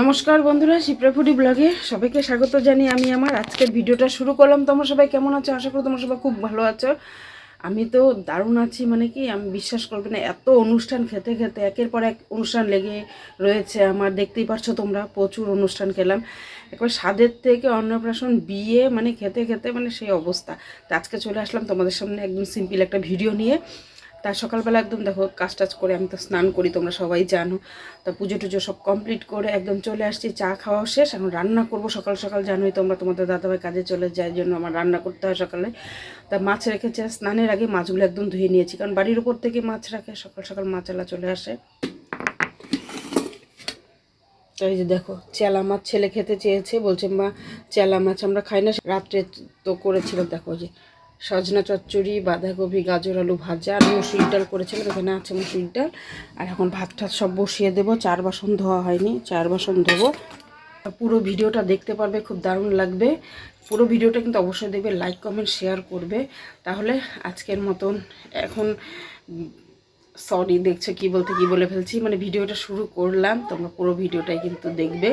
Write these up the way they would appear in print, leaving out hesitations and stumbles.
নমস্কার বন্ধুরা, শিপ্রা ফুডি ব্লগে সবাইকে স্বাগত জানিয়ে আমি আমার আজকের ভিডিওটা শুরু করলাম। তোমরা সবাই কেমন আছো? আশা করি তোমরা সবাই খুব ভালো আছো। আমি তো দারুণ আছি, মানে কি আমি বিশ্বাস করবে না, এত অনুষ্ঠান খেতে খেতে একের পর এক অনুষ্ঠান লেগে রয়েছে আমার। দেখতেই পারছো তোমরা, প্রচুর অনুষ্ঠান খেলাম। একবার স্বাদের থেকে অন্নপ্রাশন, বিয়ে, মানে খেতে খেতে মানে সেই অবস্থা। তো আজকে চলে আসলাম তোমাদের সামনে একদম সিম্পল একটা ভিডিও নিয়ে। তার সকালবেলা একদম দেখো কাজ টাজ করে, আমি তো স্নান করি তোমরা সবাই জানো। তা পুজো টুজো সব কমপ্লিট করে একদম চলে আসছি, চা খাওয়া শেষ। এখন রান্না করব সকাল সকাল, জানোই তোমরা, তোমাদের দাদাভাই কাজে চলে যায়, জন্য আমার রান্না করতে হয় সকালে। তা মাছ রেখেছে, স্নানের আগে মাছগুলো একদম ধুয়ে নিয়েছি, কারণ বাড়ির উপর থেকে মাছ রাখে, সকাল সকাল মাছালা চলে আসে। তো এই যে দেখো চেলা মাছ ছেলে খেতে চেয়েছে, বলছে মা চেলা মাছ আমরা খাই না। রাত্রে তো করেছিলাম, দেখো যে সজনা চচ্চড়ি, বাঁধাকপি, গাজর, আলু ভাজা আর মুসুর ডাল করেছিলাম। এখানে আছে মুসুর ডাল। আর এখন ভাত ঠাত সব বসিয়ে দেবো। 4 বাসন ধোয়া হয়নি, 4 বাসন ধোবো। পুরো ভিডিওটা দেখতে পারবে, খুব দারুণ লাগবে। পুরো ভিডিওটা কিন্তু অবশ্যই দেখবে, লাইক কমেন্ট শেয়ার করবে। তাহলে আজকের মতন এখন সরি, দেখছো কি বলে ফেলছি, মানে ভিডিওটা শুরু করলাম, তোমরা পুরো ভিডিওটাই কিন্তু দেখবে।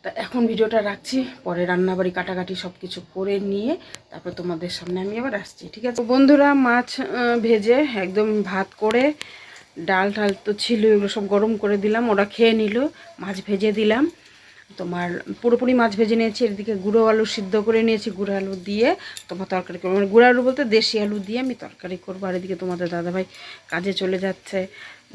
তা এখন ভিডিওটা রাখছি, পরে রান্নাবাড়ি কাটাকাটি সব কিছু করে নিয়ে তারপর তোমাদের সামনে আমি আবার আসছি, ঠিক আছে বন্ধুরা? মাছ ভেজে একদম ভাত করে, ডাল ঠাল তো ছিল, এগুলো সব গরম করে দিলাম, ওরা খেয়ে নিল। মাছ ভেজে দিলাম, তোমার পুরোপুরি মাছ ভেজে নিয়েছি। এদিকে গুঁড়ো আলু সিদ্ধ করে নিয়েছি, গুঁড়ো আলু দিয়ে তোমার তরকারি করবো, মানে গুঁড়ো আলু বলতে দেশি আলু দিয়ে আমি তরকারি করবো। আর এদিকে তোমাদের দাদাভাই কাজে চলে যাচ্ছে,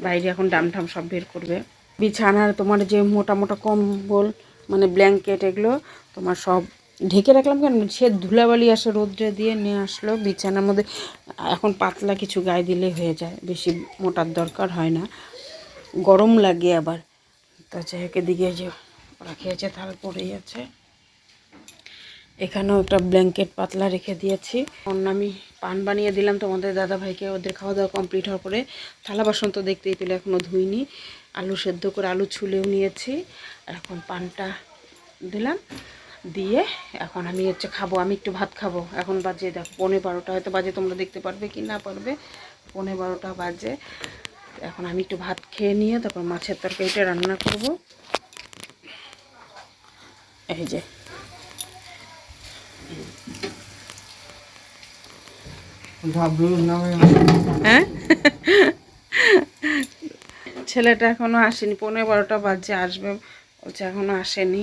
বাইরে এখন ডাম ঠাম সব বের করবে। বিছানার তোমার যে মোটা মোটা কম্বল, মানে ব্ল্যাঙ্কেট, এগুলো তোমার সব ঢেকে রাখলাম, কেন সে ধুলাবালি আসে, রোদ্রে দিয়ে নিয়ে আসলো বিছানার মধ্যে। এখন পাতলা কিছু গায়ে দিলে হয়ে যায়, বেশি মোটার দরকার হয় না, গরম লাগে আবার। তা চেহাকে দিকে যে ওরা খেয়েছে, থাল পড়েই আছে। এখানেও একটা ব্ল্যাঙ্কেট পাতলা রেখে দিয়েছি। অন্য আমি পান বানিয়ে দিলাম তোমাদের দাদাভাইকে, ওদের খাওয়া দাওয়া কমপ্লিট হওয়ার পরে। থালা বাসন তো দেখতেই পেলে এখনও ধুইনি। আলু সেদ্ধ করে আলু ছুলেও নিয়েছি, আর এখন পানটা দিলাম দিয়ে এখন আমি খাবো। আমি একটু ভাত খাবো। এখন বাজে দেখো 11:30 হয়তো বাজে, তোমরা দেখতে পারবে কি না পারবে, 11:30 বাজে। এখন আমি একটু ভাত খেয়ে নিয়ে তারপর মাছের তরকারিটা রান্না করব। এই যে হ্যাঁ, ছেলেটা এখনো আসেনি, 11:30 বাজে, আসবে বলছে, এখনো আসেনি।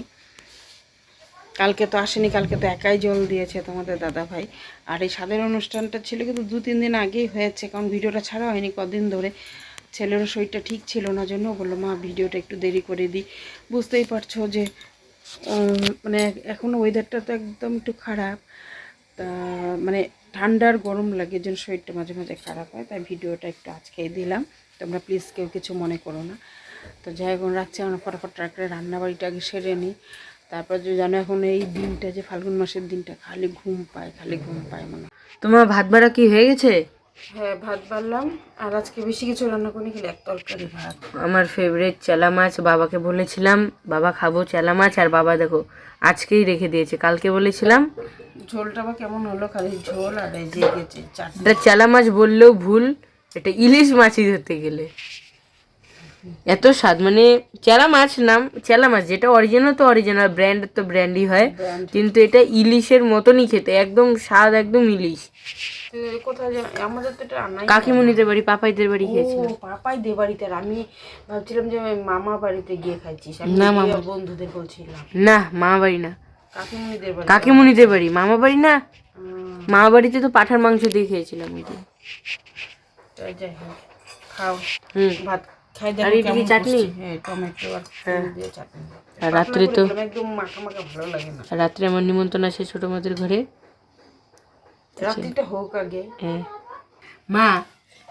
কালকে তো আসেনি, কালকে তো একাই জল দিয়েছে তোমাদের দাদাভাই। আর এই স্বাদের অনুষ্ঠানটা ছিল কিন্তু 2-3 দিন আগেই হয়েছে, কারণ ভিডিওটা ছাড়া হয়নি কদিন ধরে। ছেলেরও শরীরটা ঠিক ছিল না, জন্য বললো মা ভিডিওটা একটু দেরি করে দিই। বুঝতেই পারছো যে মানে এখনও ওয়েদারটা তো একদম একটু খারাপ, তা মানে ঠান্ডার গরম লাগে, যেন শরীরটা মাঝে মাঝে খারাপ হয়, তাই ভিডিওটা একটু আজকেই দিলাম। তোমরা প্লিজ কেউ কিছু মনে করো না। তো যাই এখন রাখছি, আমরা ফটাফট করে রান্নাবাড়িটা আগে সেরে নিই। তারপর যে জানো এখন এই দিনটা, যে ফাল্গুন মাসের দিনটা, খালি ঘুম পায়, খালি ঘুম পায় মনে। তোমার ভাত বাড়া কি হয়ে গেছে? হ্যাঁ, ভাত বাড়লাম। আর আজকে বেশি কিছু রান্না করিনি, খালি এক তরকারি ভাত। আমার ফেভারিট চেলা মাছ, বাবাকে বলেছিলাম বাবা খাবো চেলা মাছ, আর বাবা দেখো আজকেই রেখে দিয়েছে। কালকে বলেছিলাম। ঝোলটা বা কেমন হলো, খালি ঝোল আর এই যে গেছে চাটনি। এটা চেলা মাছ বললেও ভুল, এটা ইলিশ মাছই ধরতে গেলে। এত স্বাদ, মানে চেলা মাছ নাম, চেলা মাছ যেটা অরিজিনাল তো অরিজিনাল, ব্র্যান্ড তো ব্র্যান্ডই হয়, কিন্তু এটা ইলিশের মতনই খেতে, একদম স্বাদ, একদম ইলিশ। কোথায় আমাদের তো এটা রান্নাই কাকিমুনিদের বাড়ি, পাপাইদের বাড়ি খেয়েছিলাম। পাপাই দে বাড়িতে। আমি ভাবছিলাম যে মামা বাড়িতে গিয়ে খাইছিস, আমি না, গিয়ে মামা বন্ধুদের বলছিলাম। না, মামা বাড়ি না, কাকিমুনিদের বাড়ি। কাকিমুনিদের বাড়ি, মামা বাড়ি না। মামা বাড়িতে তো পাঠার মাংস দিয়ে খেয়েছিলাম ওই দিন। যাই হোক, খাও ভাত খাই। আর এদিকে চাটনি, হ্যাঁ, টমেটো আর দিয়ে চাটনি। আর রাত্রে তো একদম মাখা মাখা ভালো লাগে না। রাত্রে আমার নিমন্ত্রণ আছে ছোট মাদের ঘরে। রাত্রিটা হোক আগে। হ্যাঁ মা,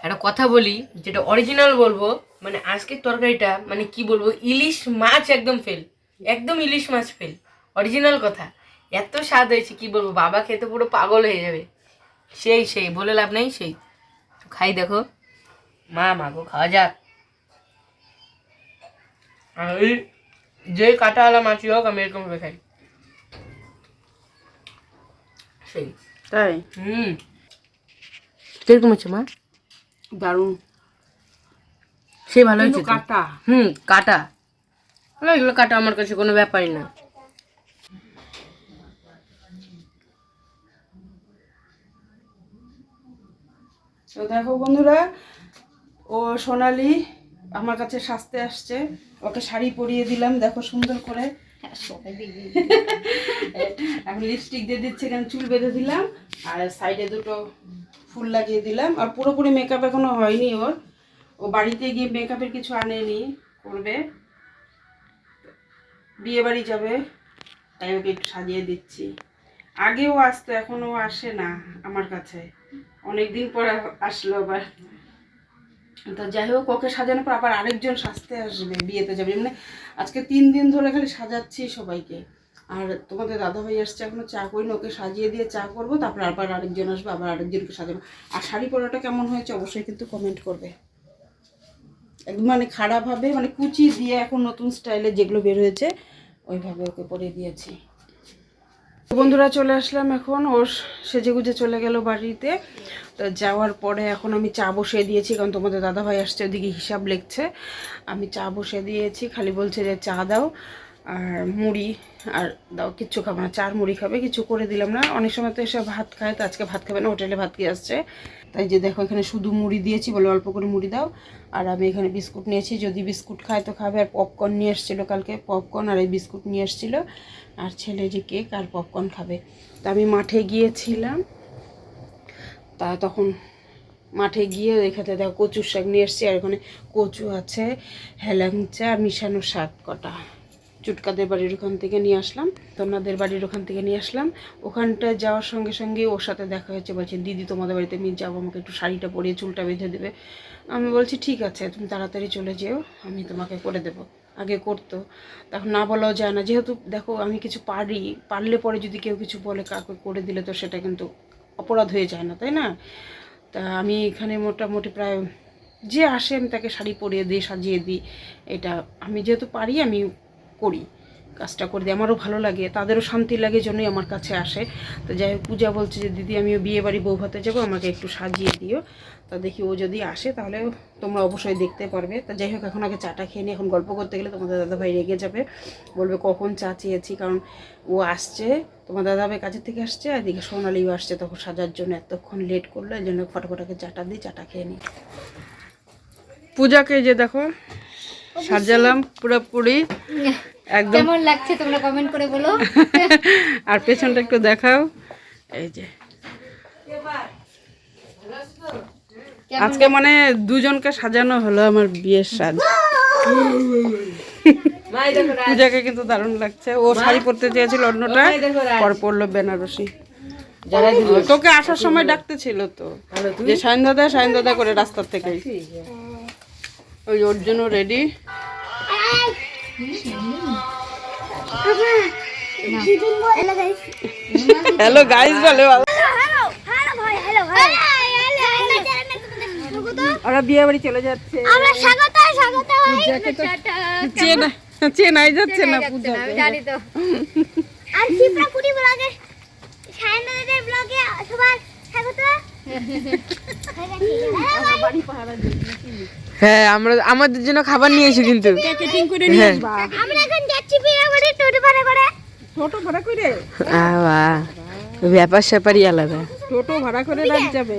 একটা কথা বলি, যেটা অরিজিনাল বলবো, মানে আজকের তরকারিটা মানে কি বলবো, ইলিশ মাছ একদম ফেল, একদম ইলিশ মাছ ফেল, অরিজিনাল কথা। এত স্বাদ হয়েছে কি বলবো, বাবা খেতে পুরো পাগল হয়ে যাবে। সেই সেই বলে লাভ নেই, সেই খাই দেখো। মা মাগো খাওয়া যাক। আর ওই যে কাঁটাওয়ালা মাছই হোক, আমি এরকম ভাবে খাই। সেই তাই কিরকম হচ্ছে মা? দারুণ, সে ভালো হয়েছে কাটা। কাটা। এগুলো কাটা আমার কাছে কোনো ব্যাপারই না। তো দেখো বন্ধুরা, ও সোনালি আমার কাছে সাজতে আসছে, ওকে শাড়ি পরিয়ে দিলাম দেখো সুন্দর করে। আমি লিপস্টিক দিয়ে দিচ্ছি, এখানে চুল বেঁধে দিলাম আর সাইডে দুটো ফুল লাগিয়ে দিলাম। আর পুরোপুরি মেকআপ এখনো হয়নি ওর, ও বাড়িতে গিয়ে মেকআপের কিছু আনেনি, করবে, বিয়ে বাড়ি যাবে, তাই ওকে একটু সাজিয়ে দিচ্ছি। আগেও আসতো, এখনো আসে না আমার কাছে, অনেকদিন পর আসলো আবার। তো যাই হোক, ওকে সাজানোর পর আবার আরেকজন সাজতে আসবে, বিয়েতে যাবে, মানে আজকে 3 দিন ধরে খালি সাজাচ্ছি সবাইকে। আর তোমাদের দাদাভাই আসছে, এখনো চা করিনি, ওকে সাজিয়ে দিয়ে চা করবো, তারপর আবার আরেকজন আসবে, আবার আরেকজনকে সাজাবো। আর শাড়ি পরাটা কেমন হয়েছে অবশ্যই কিন্তু কমেন্ট করবে। একদম মানে খারাপ হবে, মানে কুচি দিয়ে এখন নতুন স্টাইলে যেগুলো বের হয়েছে ওইভাবে ওকে পরিয়ে দিয়েছি। বন্ধুরা চলে আসলাম এখন, ওর সেজেগুজে চলে গেল বাড়িতে। তো যাওয়ার পরে এখন আমি চা বসিয়ে দিয়েছি, কারণ তোমাদের দাদাভাই আসছে, ওদিকে হিসাব লিখছে। আমি চা বসিয়ে দিয়েছি, খালি বলছে যে চা দাও আর মুড়ি আর দাও, কিচ্ছু খাবো না, চার মুড়ি খাবে, কিছু করে দিলাম না। অনেক সময় তো এসে ভাত খায়, তো আজকে ভাত খাবে না, হোটেলে ভাত খেয়ে আসছে। তাই যে দেখো এখানে শুধু মুড়ি দিয়েছি, বলে অল্প করে মুড়ি দাও। আর আমি এখানে বিস্কুট নিয়েছি, যদি বিস্কুট খায় তো খাবে। আর পপকর্ন নিয়ে এসেছিলো কালকে, পপকর্ন আর এই বিস্কুট নিয়ে এসেছিলো। আর ছেলে যে কেক আর পপকর্ন খাবে। তা আমি মাঠে গিয়েছিলাম, তা তখন মাঠে গিয়ে এখানে দেখো কচুর শাক নিয়ে এসেছি। আর এখানে কচু আছে, হেলাঞ্চা আর মিশানো শাক কটা চুটকাদের বাড়ির ওখান থেকে নিয়ে আসলাম, তোমাদের বাড়ির ওখান থেকে নিয়ে আসলাম। ওখানটায় যাওয়ার সঙ্গে সঙ্গে ওর সাথে দেখা হয়েছে, বলছে দিদি তোমাদের বাড়িতে আমি যাবো, আমাকে একটু শাড়িটা পরিয়ে চুলটা বেঁধে দেবে। আমি বলছি ঠিক আছে, তুমি তাড়াতাড়ি চলে যেও, আমি তোমাকে করে দেবো। আগে করতো, তখন না বলাও যায় না, যেহেতু দেখো আমি কিছু পারলে পরে যদি কেউ কিছু বলে কাউকে করে দিলে তো সেটা কিন্তু অপরাধ হয়ে যায় না, তাই না? তা আমি এখানে মোটামুটি প্রায় যে আসে আমি তাকে শাড়ি পরিয়ে দিই, সাজিয়ে দিই। এটা আমি যেহেতু পারি আমি করি, কাজটা করে দিই, আমারও ভালো লাগে, তাদেরও শান্তি লাগে, জন্যই আমার কাছে আসে। তো যাই হোক, পূজা বলছে যে দিদি আমিও বিয়ে বাড়ি বউ ভাতে যাবো, আমাকে একটু সাজিয়ে দিও। তা দেখি ও যদি আসে তাহলে তোমরা অবশ্যই দেখতে পারবে। তা যাই হোক, এখন আগে চাটা খেয়ে নিই, এখন গল্প করতে গেলে তোমাদের দাদাভাই রেগে যাবে, বলবে কখন চা চেয়েছি, কারণ ও আসছে, তোমার দাদাভাই কাজের থেকে আসছে, আর এদিকে সোনালিও আসছে, তখন সাজার জন্য এতক্ষণ লেট করলো, এই জন্য ফটাফটাকে চাটা দিই, চাটা খেয়ে নিই। পূজাকে যে দেখো সাজালাম পুরোপুরি একদম, কেমন লাগছে তোমরা কমেন্ট করে বলো। আর পেছনটা একটু দেখাও, এই যে আজকে মানে দুজনকে সাজানো হলো আমার বিয়ের সাজ। পূজাকে কিন্তু দারুণ লাগছে, ও শাড়ি পরতে চেয়েছিল অন্যটা, পর পরলো বেনারসি। তোকে আসার সময় ডাকতে ছিল তো, যে সায়ন দাদা করে রাস্তার থেকে, ওই ওর জন্য রেডি। হ্যালো গাইস বলে, ওরা বিয়ে বাড়ি চলে যাচ্ছে, চেনাই যাচ্ছে না পূজাকে। জানি তো। আর শিপ্রাপুরি ব্লগে সায়নদাদের ব্লগে সবার স্বাগত। বাড়ি পাহারা দিচ্ছি। হ্যাঁ, আমরা আমাদের জন্য খাবার নিয়ে এসো কিন্তু। কেটিং করে নিয়ে আসবা। আমরা এখন যাচ্ছি বিয়ে বাড়ি টোটো ভাড়া করে। টোটো ভাড়া করে? ব্যাপার স্যাপারই আলাদা। টোটো ভাড়া করে রাত যাবে।